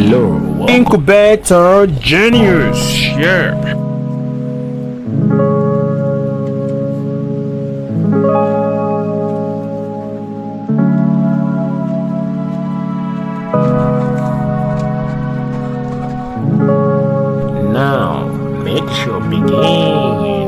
Hello, Incubator Genius, yeah. now make sure begin.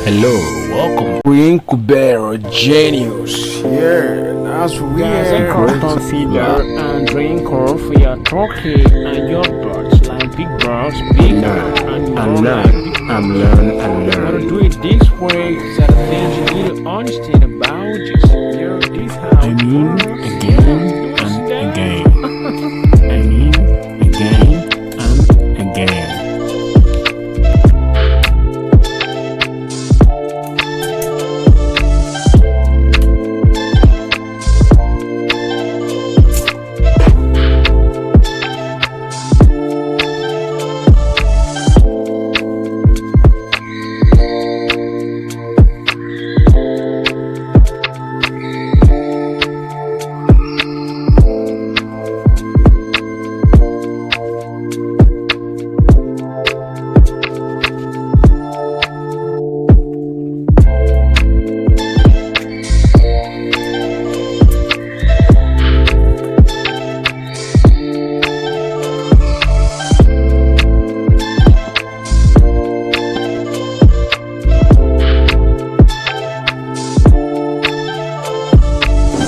Hello, welcome. We Incubator Genius, yeah. That's what we Guys, are. consider and drink off for your turkey and your birds like big birds, big birds, and learn. I'm learn and Gotta learn. do it this way, cause I think you need to understand about this. Yeah, this how I mean, again and again. I mean, again and again.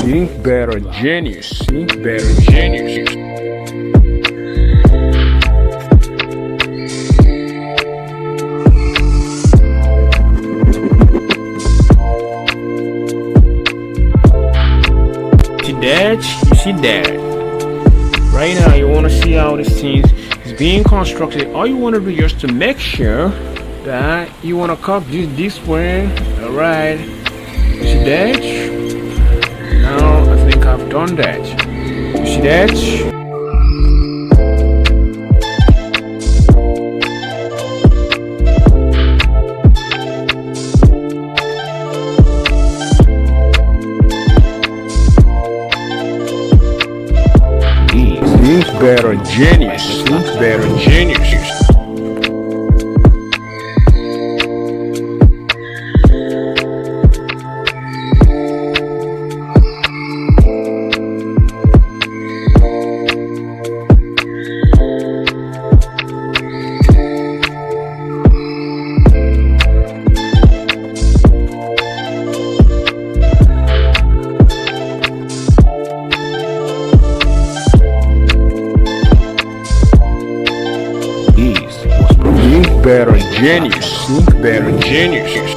Think better genius. Think better genius. See that? You see that? Right now, you want to see how this thing is being constructed. All you want to do is just to make sure that you want to cut this way. All right. You see that? Now I think I've done that. You see that? Think better genius. Think better genius. Think better genius. Think better genius.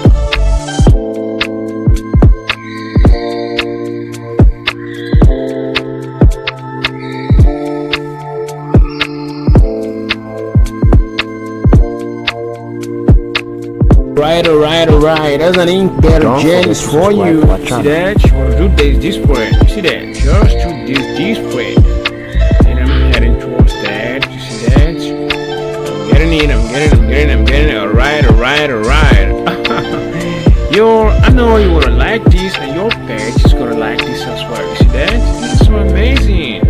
Alright. That's an ink better Don't genius forget to for you. subscribe to our See channel. that? You wanna do this way. You see that? Just do this way. And I'm heading towards that. You see that? I'm getting it. Alright. I know you wanna like this, and your pet is gonna like this as well. You see that? This is so amazing.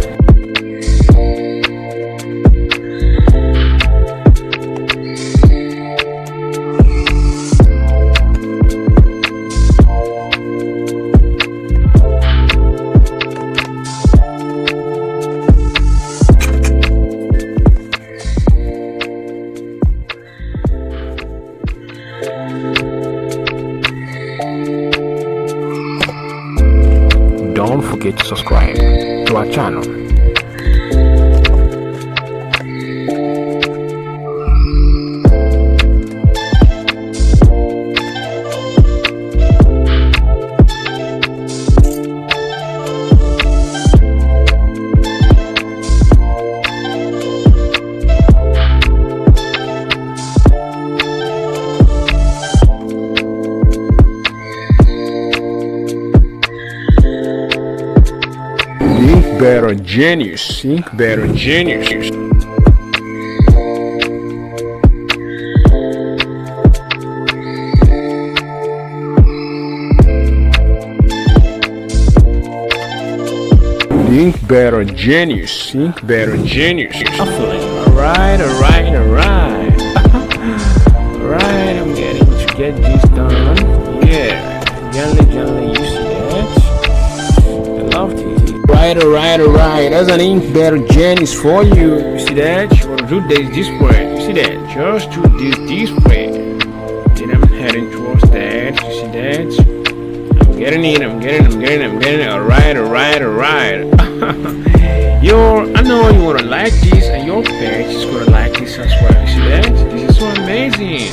Don't forget to subscribe to our channel. Incubator Genius. Incubator Genius. Incubator Genius. Incubator Genius. Alright. Alright, I'm getting to get this done. Yeah. Gently, you see that? I love this. Alright. That's an incubator genius for you. You see that? You wanna do this way. You see that? Just do this way. Then I'm heading towards that. You see that? I'm getting it. Alright. I know you wanna like this, and your pet is gonna like this as well. You see that? This is so amazing.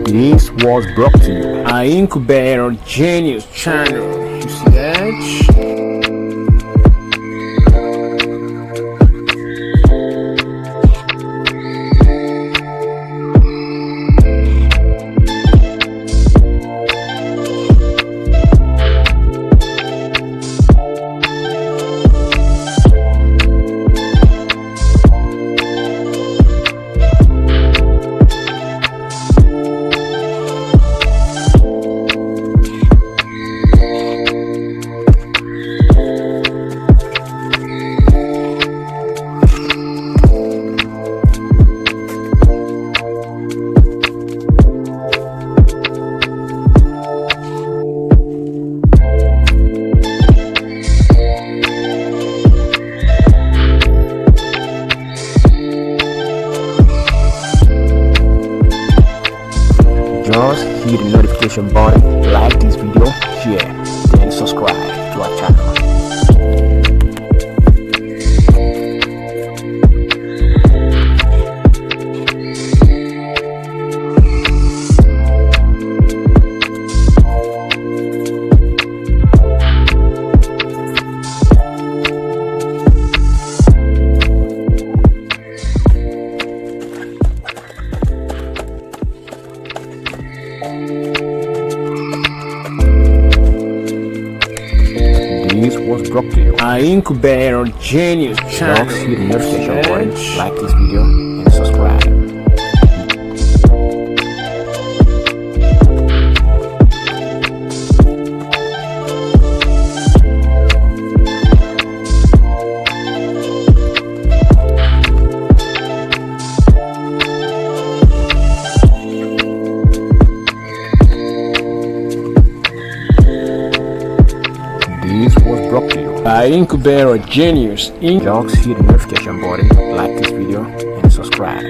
This was brought to you by Incubator Genius channel. You see that? Just hit the notification button, like this video, share, and subscribe to our channel. This was brought to you by Incubator Genius channel. Hit the notification button, like this video, and subscribe. This was brought to you by Incubator Genius. Just hit the notification button, like this video, and subscribe.